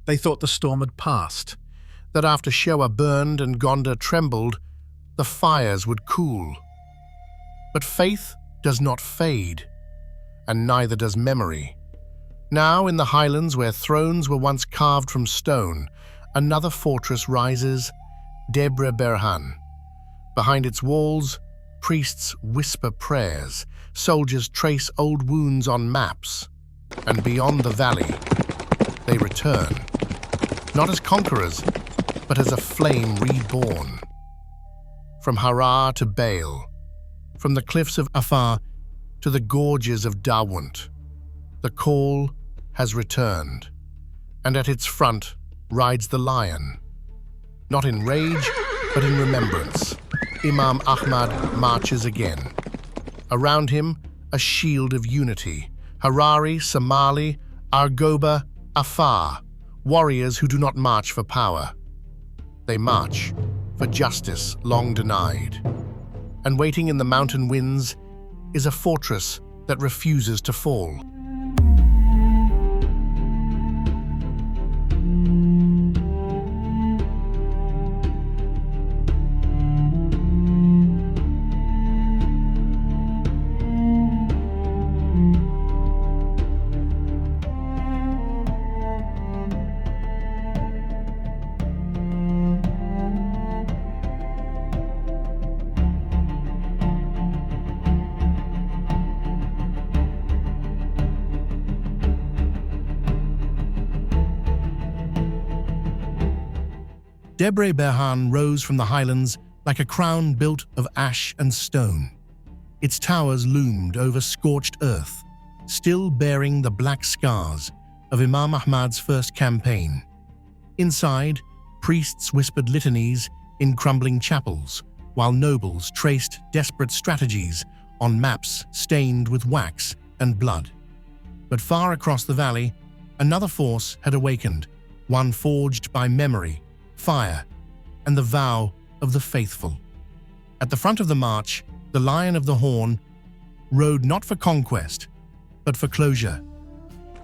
They thought the storm had passed, that after Shewa burned and Gonda trembled, the fires would cool. But faith does not fade, and neither does memory. Now, in the highlands where thrones were once carved from stone, another fortress rises, Debre Berhan. Behind its walls, priests whisper prayers, soldiers trace old wounds on maps, and beyond the valley, they return, not as conquerors, but as a flame reborn. From Harar to Baal, from the cliffs of Afar to the gorges of Dawunt, the call has returned, and at its front rides the lion. Not in rage, but in remembrance, Imam Ahmad marches again. Around him, a shield of unity. Harari, Somali, Argoba, Afar, warriors who do not march for power. They march for justice long denied. And waiting in the mountain winds is a fortress that refuses to fall. Debre Berhan rose from the highlands like a crown built of ash and stone. Its towers loomed over scorched earth, still bearing the black scars of Imam Ahmad's first campaign. Inside, priests whispered litanies in crumbling chapels, while nobles traced desperate strategies on maps stained with wax and blood. But far across the valley, another force had awakened, one forged by memory, fire, and the vow of the faithful. At the front of the march, the Lion of the Horn rode not for conquest, but for closure.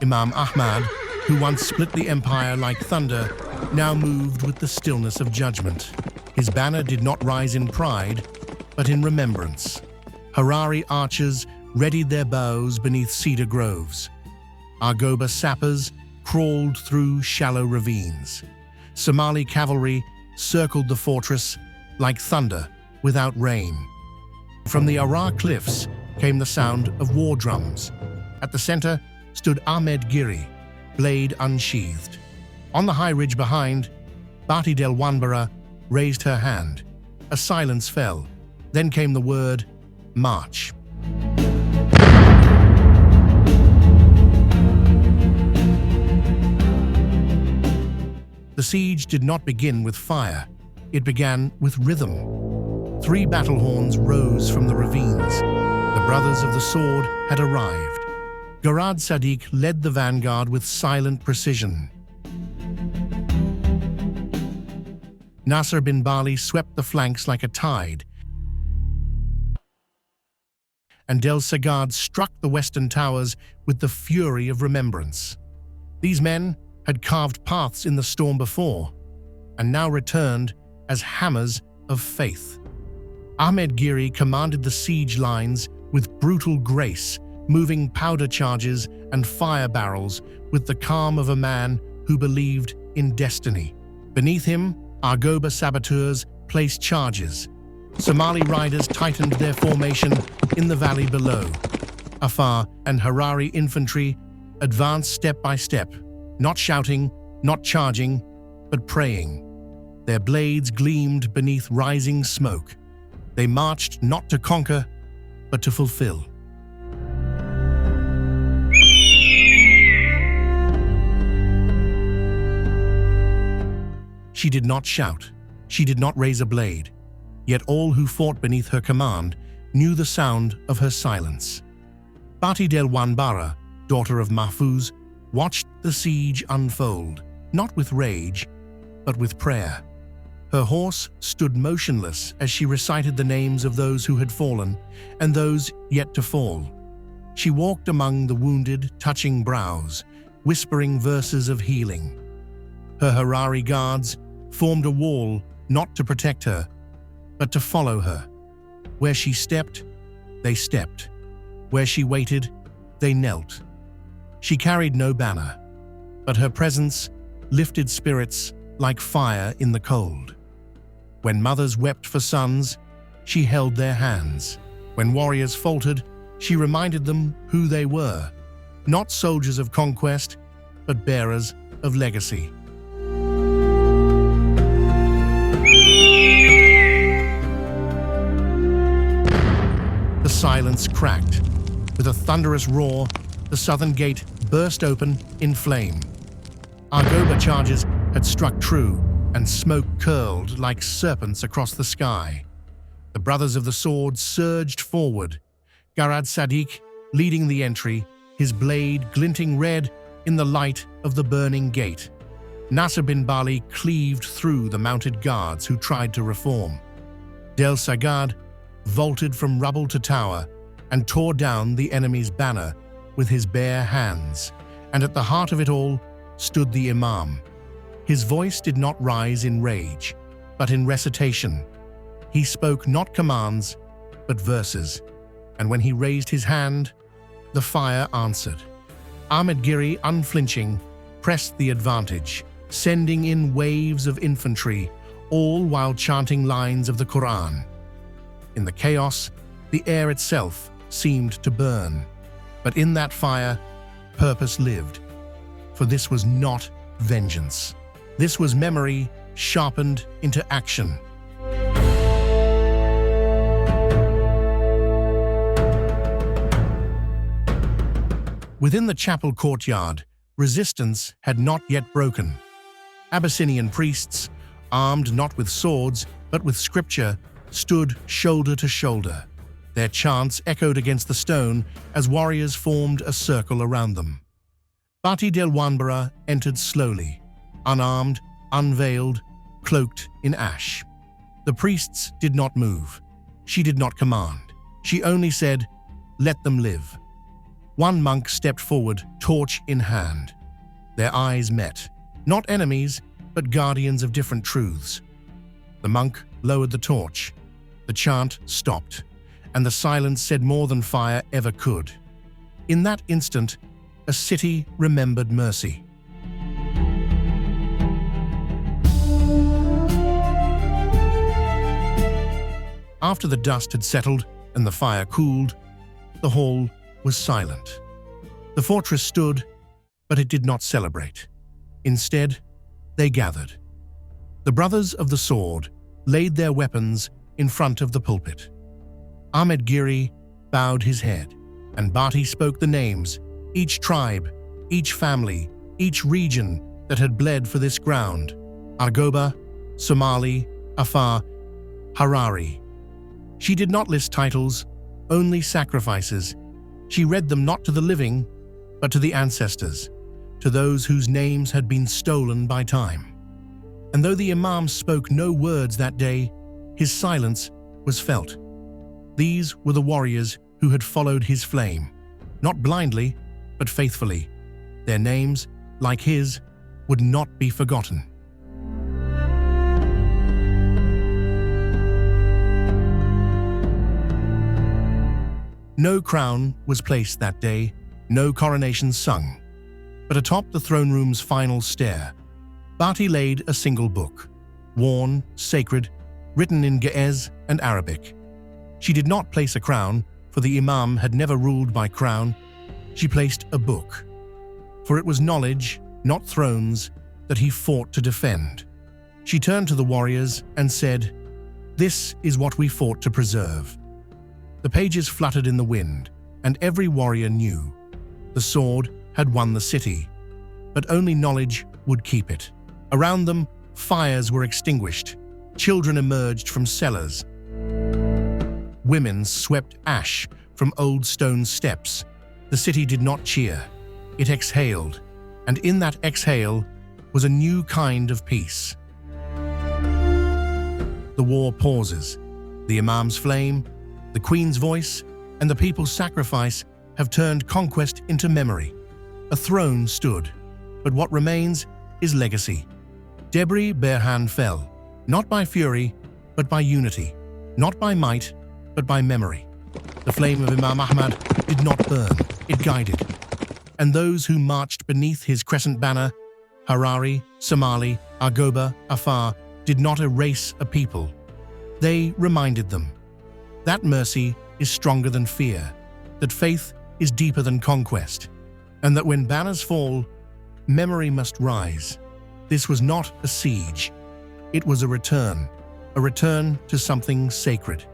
Imam Ahmad, who once split the empire like thunder, now moved with the stillness of judgment. His banner did not rise in pride, but in remembrance. Harari archers readied their bows beneath cedar groves. Argoba sappers crawled through shallow ravines. Somali cavalry circled the fortress like thunder without rain. From the Harar cliffs came the sound of war drums. At the center stood Ahmed Giri, blade unsheathed. On the high ridge behind, Bati del Wambara raised her hand. A silence fell. Then came the word, march. The siege did not begin with fire. It began with rhythm. 3 battle horns rose from the ravines. The brothers of the sword had arrived. Garad Sadiq led the vanguard with silent precision. Nasser bin Bali swept the flanks like a tide, and Del Sagad struck the western towers with the fury of remembrance. These men had carved paths in the storm before, and now returned as hammers of faith. Ahmed Giri commanded the siege lines with brutal grace, moving powder charges and fire barrels with the calm of a man who believed in destiny. Beneath him, Argoba saboteurs placed charges. Somali riders tightened their formation in the valley below. Afar and Harari infantry advanced step by step, not shouting, not charging, but praying. Their blades gleamed beneath rising smoke. They marched not to conquer, but to fulfill. She did not shout. She did not raise a blade. Yet all who fought beneath her command knew the sound of her silence. Bati del Wambara, daughter of Mahfuz, watched the siege unfold, not with rage, but with prayer. Her horse stood motionless as she recited the names of those who had fallen and those yet to fall. She walked among the wounded, touching brows, whispering verses of healing. Her Harari guards formed a wall not to protect her, but to follow her. Where she stepped, they stepped. Where she waited, they knelt. She carried no banner, but her presence lifted spirits like fire in the cold. When mothers wept for sons, she held their hands. When warriors faltered, she reminded them who they were, not soldiers of conquest, but bearers of legacy. The silence cracked. With a thunderous roar, the southern gate burst open in flame. Argoba charges had struck true, and smoke curled like serpents across the sky. The brothers of the sword surged forward, Garad Sadiq leading the entry, his blade glinting red in the light of the burning gate. Nasser bin Bali cleaved through the mounted guards who tried to reform. Del Sagad vaulted from rubble to tower and tore down the enemy's banner with his bare hands, and at the heart of it all stood the Imam. His voice did not rise in rage, but in recitation. He spoke not commands, but verses, and when he raised his hand, the fire answered. Ahmed Giri, unflinching, pressed the advantage, sending in waves of infantry, all while chanting lines of the Quran. In the chaos, the air itself seemed to burn, but in that fire, purpose lived. For this was not vengeance. This was memory sharpened into action. Within the chapel courtyard, resistance had not yet broken. Abyssinian priests, armed not with swords but with scripture, stood shoulder to shoulder. Their chants echoed against the stone as warriors formed a circle around them. Bati del Wambara entered slowly, unarmed, unveiled, cloaked in ash. The priests did not move. She did not command. She only said, "Let them live." One monk stepped forward, torch in hand. Their eyes met, not enemies, but guardians of different truths. The monk lowered the torch. The chant stopped, and the silence said more than fire ever could. In that instant, a city remembered mercy. After the dust had settled and the fire cooled, the hall was silent. The fortress stood, but it did not celebrate. Instead, they gathered. The brothers of the sword laid their weapons in front of the pulpit. Ahmed Giri bowed his head, and Bati spoke the names, each tribe, each family, each region that had bled for this ground: Argoba, Somali, Afar, Harari. She did not list titles, only sacrifices. She read them not to the living, but to the ancestors, to those whose names had been stolen by time. And though the Imam spoke no words that day, his silence was felt. These were the warriors who had followed his flame, not blindly, but faithfully. Their names, like his, would not be forgotten. No crown was placed that day, no coronation sung. But atop the throne room's final stair, Bati laid a single book, worn, sacred, written in Ge'ez and Arabic. She did not place a crown, for the Imam had never ruled by crown. She placed a book, for it was knowledge, not thrones, that he fought to defend. She turned to the warriors and said, "This is what we fought to preserve." The pages fluttered in the wind, and every warrior knew. The sword had won the city, but only knowledge would keep it. Around them, fires were extinguished. Children emerged from cellars. Women swept ash from old stone steps. The city did not cheer. It exhaled, and in that exhale was a new kind of peace. The war pauses. The Imam's flame, the Queen's voice, and the people's sacrifice have turned conquest into memory. A throne stood, but what remains is legacy. Debre Berhan fell, not by fury, but by unity, not by might, but by memory. The flame of Imam Ahmad did not burn, it guided. And those who marched beneath his crescent banner, Harar, Somali, Argoba, Afar, did not erase a people. They reminded them that mercy is stronger than fear, that faith is deeper than conquest, and that when banners fall, memory must rise. This was not a siege. It was a return to something sacred.